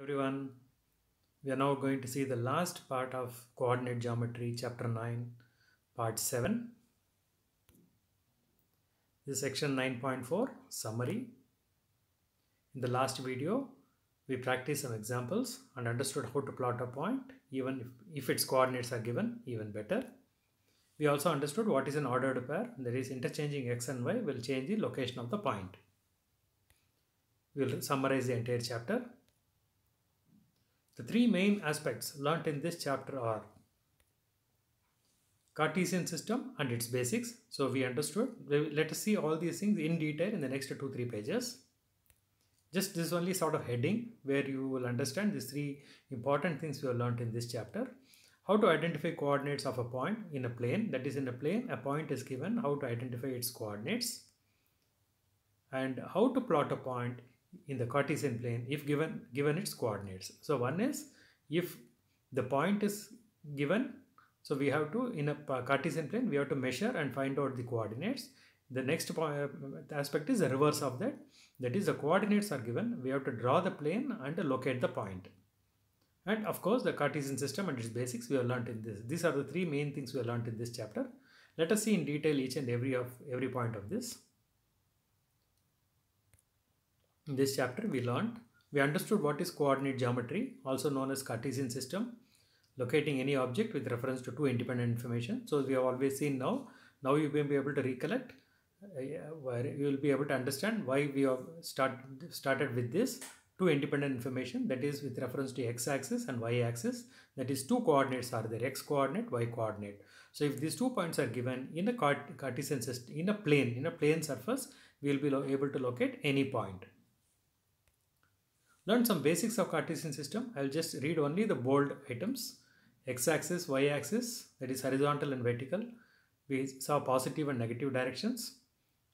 Everyone, we are now going to see the last part of coordinate geometry, chapter 9, part 7. This is section 9.4, summary. In the last video, we practiced some examples and understood how to plot a point, even if its coordinates are given, even better. We also understood what is an ordered pair, that is interchanging x and y will change the location of the point. We will summarize the entire chapter. The three main aspects learnt in this chapter are Cartesian system and its basics. So we understood. Let us see all these things in detail in the next 2-3 pages. Just this only sort of heading where you will understand these three important things we have learnt in this chapter. How to identify coordinates of a point in a plane. That is, in a plane, a point is given. How to identify its coordinates. And how to plot a point in the Cartesian plane if given its coordinates. So one is, if the point is given, so we have to, in a Cartesian plane, we have to measure and find out the coordinates. The next aspect is the reverse of that. That is, the coordinates are given. We have to draw the plane and locate the point. And of course, the Cartesian system and its basics we have learnt in this. These are the three main things we have learnt in this chapter. Let us see in detail each and every point of this. In this chapter, we understood what is coordinate geometry, also known as Cartesian system, locating any object with reference to two independent information. So we have always seen now you will be able to recollect, where you will be able to understand why we have started with this two independent information, that is with reference to x-axis and y-axis. That is, two coordinates are there, x coordinate, y coordinate. So if these 2 points are given in a Cartesian system, in a plane surface, we will be able to locate any point. Learn some basics of Cartesian system. I will just read only the bold items. X-axis, y-axis, that is horizontal and vertical. We saw positive and negative directions,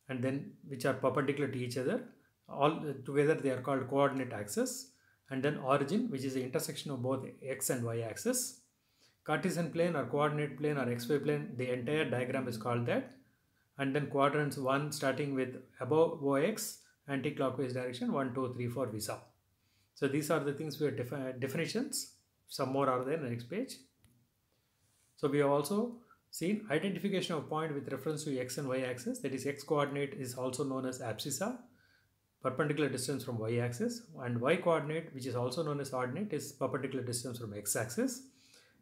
and then which are perpendicular to each other. All together they are called coordinate axis. And then origin, which is the intersection of both x and y axis. Cartesian plane or coordinate plane or xy plane, the entire diagram is called that. And then quadrants 1 starting with above OX, anti-clockwise direction, 1, 2, 3, 4 we saw. So these are the things we have definitions. Some more are there in the next page. So we have also seen identification of point with reference to x and y axis. That is, x coordinate is also known as abscissa, perpendicular distance from y axis, and y coordinate, which is also known as ordinate, is perpendicular distance from x axis.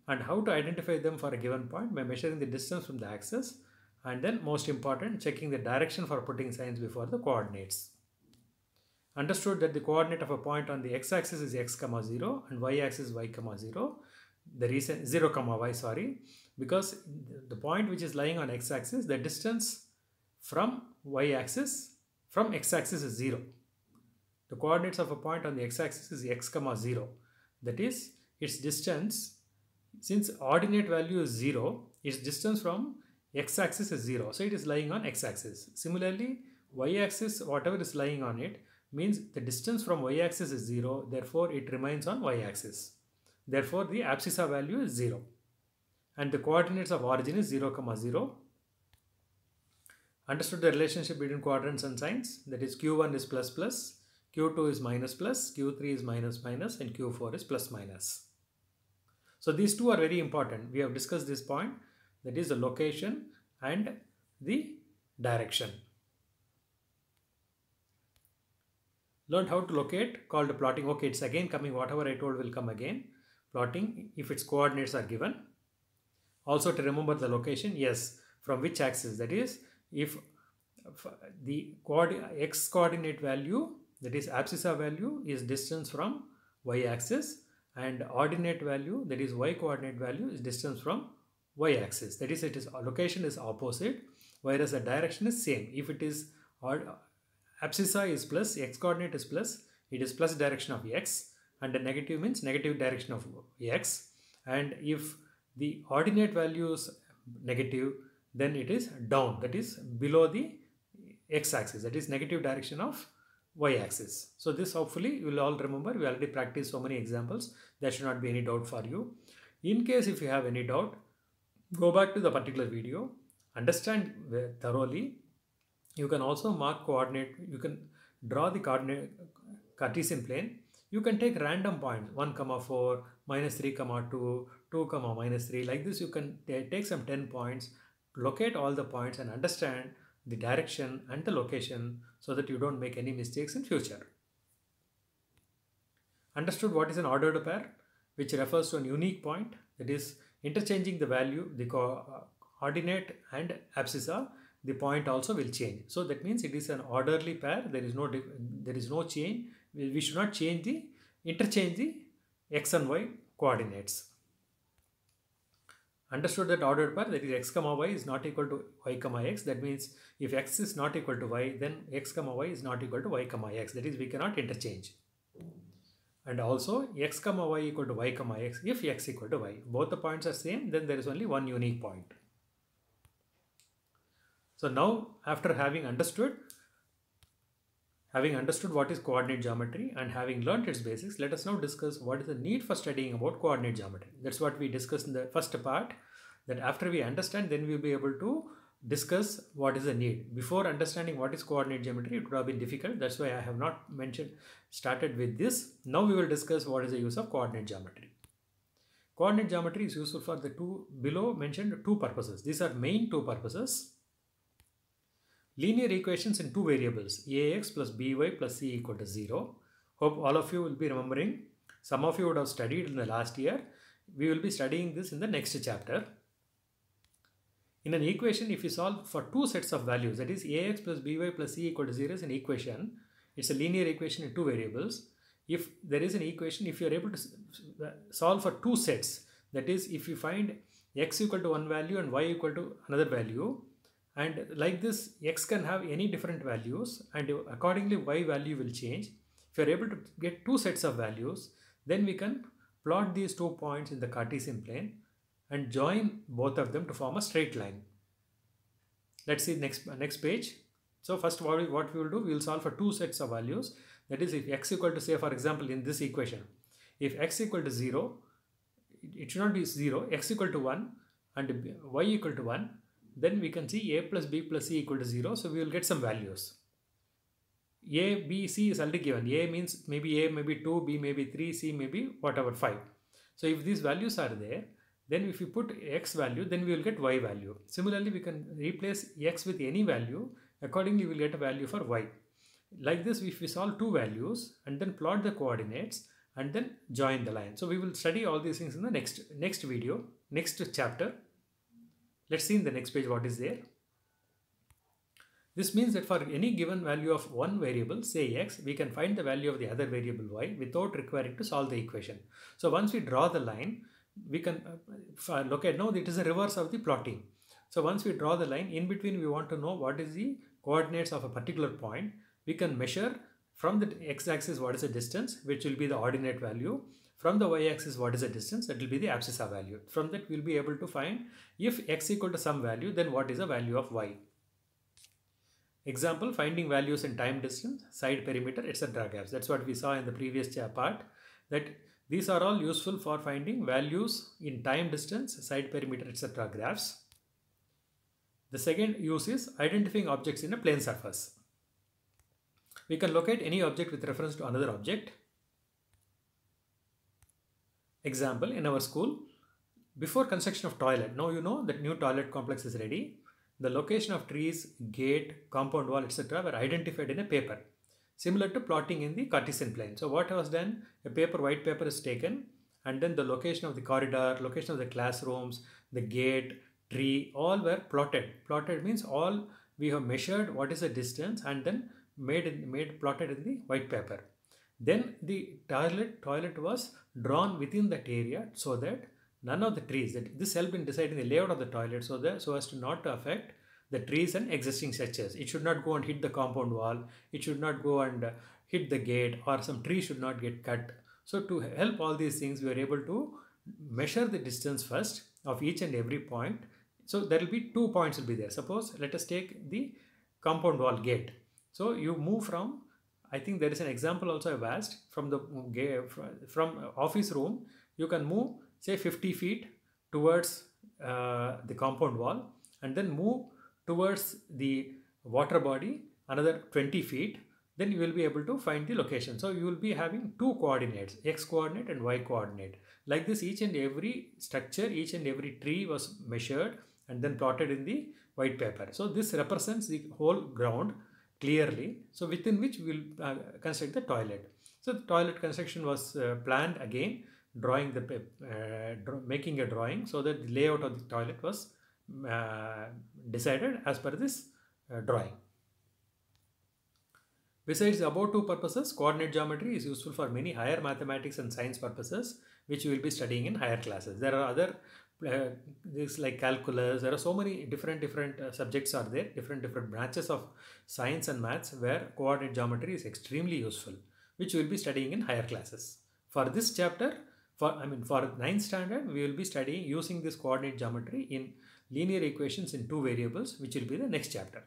And how to identify them for a given point by measuring the distance from the axis, and then most important, checking the direction for putting signs before the coordinates. Understood that the coordinate of a point on the x-axis is x, 0 and y-axis y, 0. The reason 0, y, sorry, because the point which is lying on x-axis, the distance from y-axis from x-axis is 0. The coordinates of a point on the x-axis is x, 0. That is, its distance, since ordinate value is 0, its distance from x-axis is 0. So it is lying on x-axis. Similarly, y-axis, whatever is lying on it, means the distance from y-axis is 0, therefore it remains on y-axis. Therefore the abscissa value is 0. And the coordinates of origin is 0, 0. Understood the relationship between quadrants and signs, that is q1 is plus plus, q2 is minus plus, q3 is minus minus, and q4 is plus minus. So these two are very important. We have discussed this point, that is the location and the direction. Learned how to locate, called plotting. Okay, it's again coming, whatever I told will come again. Plotting if its coordinates are given. Also to remember the location, yes, from which axis, that is, if the x coordinate value, that is abscissa value, is distance from y axis, and ordinate value, that is y coordinate value, is distance from y axis. That is, location is opposite, whereas the direction is same. If it is abscissa is plus, x coordinate is plus, it is plus direction of x, and the negative means negative direction of x. And if the ordinate value is negative, then it is down, that is below the x axis, that is negative direction of y axis. So this hopefully you will all remember. We already practiced so many examples. There should not be any doubt for you. In case if you have any doubt, go back to the particular video, understand thoroughly. You can also mark coordinate, you can draw the Cartesian plane. You can take random points 1 comma 4 minus 3 comma 2 2 comma minus 3. Like this you can take some 10 points, locate all the points and understand the direction and the location so that you don't make any mistakes in future. Understood what is an ordered pair, which refers to a unique point, that is interchanging the value, the coordinate and abscissa, the point also will change. So that means it is an orderly pair. There is no change. We should not interchange the x and y coordinates. Understood that ordered pair, that is x comma y is not equal to y comma x. That means if x is not equal to y, then x comma y is not equal to y comma x. That is, we cannot interchange. And also x comma y equal to y comma x if x equal to y. Both the points are same, then there is only one unique point. So now, after having understood what is coordinate geometry and having learnt its basics, let us now discuss what is the need for studying about coordinate geometry. That's what we discussed in the first part, that after we understand, then we will be able to discuss what is the need. Before understanding what is coordinate geometry, it would have been difficult. That's why I have not started with this. Now we will discuss what is the use of coordinate geometry. Coordinate geometry is useful for the below mentioned two purposes. These are main two purposes. Linear equations in two variables, ax plus by plus c equal to 0. Hope all of you will be remembering. Some of you would have studied in the last year. We will be studying this in the next chapter. In an equation, if you solve for two sets of values, that is ax plus by plus c equal to 0 is an equation. It's a linear equation in two variables. If there is an equation, if you are able to solve for two sets, that is, if you find x equal to one value and y equal to another value, and like this, x can have any different values and accordingly y value will change. If you are able to get two sets of values, then we can plot these 2 points in the Cartesian plane and join both of them to form a straight line. Let's see next page. So first what we will do, we will solve for two sets of values. That is, if x equal to, say for example in this equation, if x equal to 0, it should not be 0, x equal to 1 and y equal to 1, then we can see a plus b plus c equal to 0. So we will get some values. A, B, C is already given. A means maybe A maybe 2, B maybe 3, C maybe whatever 5. So if these values are there, then if you put x value, then we will get y value. Similarly, we can replace x with any value. Accordingly, we will get a value for y. Like this, if we solve two values and then plot the coordinates and then join the line. So we will study all these things in the next video, next chapter. Let's see in the next page what is there. This means that for any given value of one variable, say x, we can find the value of the other variable y without requiring to solve the equation. So once we draw the line, we can look at now it is a reverse of the plotting. So once we draw the line, in between we want to know what is the coordinates of a particular point. We can measure from the x-axis what is the distance, which will be the ordinate value. From the y-axis what is the distance, that will be the abscissa value. From that we will be able to find if x equal to some value, then what is the value of y. Example, finding values in time, distance, side perimeter, etc. graphs. That's what we saw in the previous part, that these are all useful for finding values in time, distance, side perimeter, etc. graphs. The second use is identifying objects in a plane surface. We can locate any object with reference to another object. Example, in our school, before construction of toilet, now you know that new toilet complex is ready. The location of trees, gate, compound wall, etc. were identified in a paper, similar to plotting in the Cartesian plane. So what was done? A white paper is taken, and then the location of the corridor, location of the classrooms, the gate, tree, all were plotted. Plotted means all we have measured what is the distance and then plotted in the white paper. Then the toilet was drawn within that area so that none of the trees, this helped in deciding the layout of the toilet so as to not affect the trees and existing structures. It should not go and hit the compound wall. It should not go and hit the gate, or some tree should not get cut. So to help all these things, we are able to measure the distance first of each and every point. So there will be 2 points will be there. Suppose let us take the compound wall gate. So you move from, I think there is an example also I've asked, from office room, you can move say 50 feet towards the compound wall and then move towards the water body another 20 feet. then you will be able to find the location. So you will be having two coordinates, x coordinate and y coordinate. Like this, each and every structure, each and every tree was measured and then plotted in the white paper. So this represents the whole ground clearly. So within which we will construct the toilet. So the toilet construction was planned again, drawing the making a drawing so that the layout of the toilet was decided as per this drawing. Besides the above two purposes, coordinate geometry is useful for many higher mathematics and science purposes, which you will be studying in higher classes. There are other things like calculus. There are so many different subjects are there, different branches of science and maths where coordinate geometry is extremely useful, which you will be studying in higher classes. For this chapter, for 9th standard, we will be studying using this coordinate geometry in linear equations in two variables, which will be the next chapter.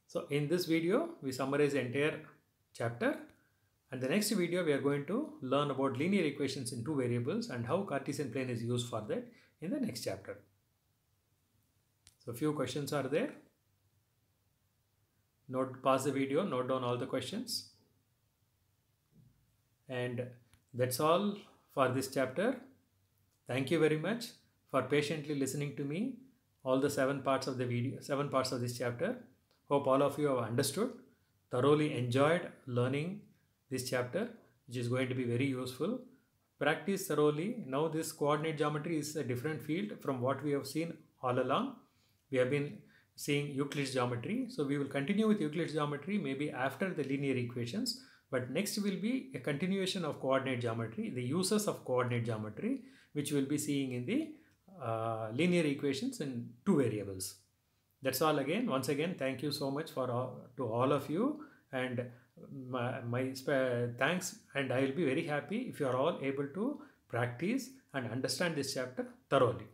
So in this video, we summarize the entire chapter, and the next video we are going to learn about linear equations in two variables and how Cartesian plane is used for that in the next chapter. So few questions are there. Pause the video, note down all the questions. And that's all for this chapter. Thank you very much for patiently listening to me all the 7 parts of the video, 7 parts of this chapter. Hope all of you have understood, thoroughly enjoyed learning this chapter, which is going to be very useful. Practice thoroughly. Now this coordinate geometry is a different field from what we have seen all along. We have been seeing Euclid's geometry. So we will continue with Euclid's geometry maybe after the linear equations. But next will be a continuation of coordinate geometry, the uses of coordinate geometry, which we will be seeing in the linear equations in two variables. That's all again. Once again, thank you so much to all of you, and my thanks, and I will be very happy if you are all able to practice and understand this chapter thoroughly.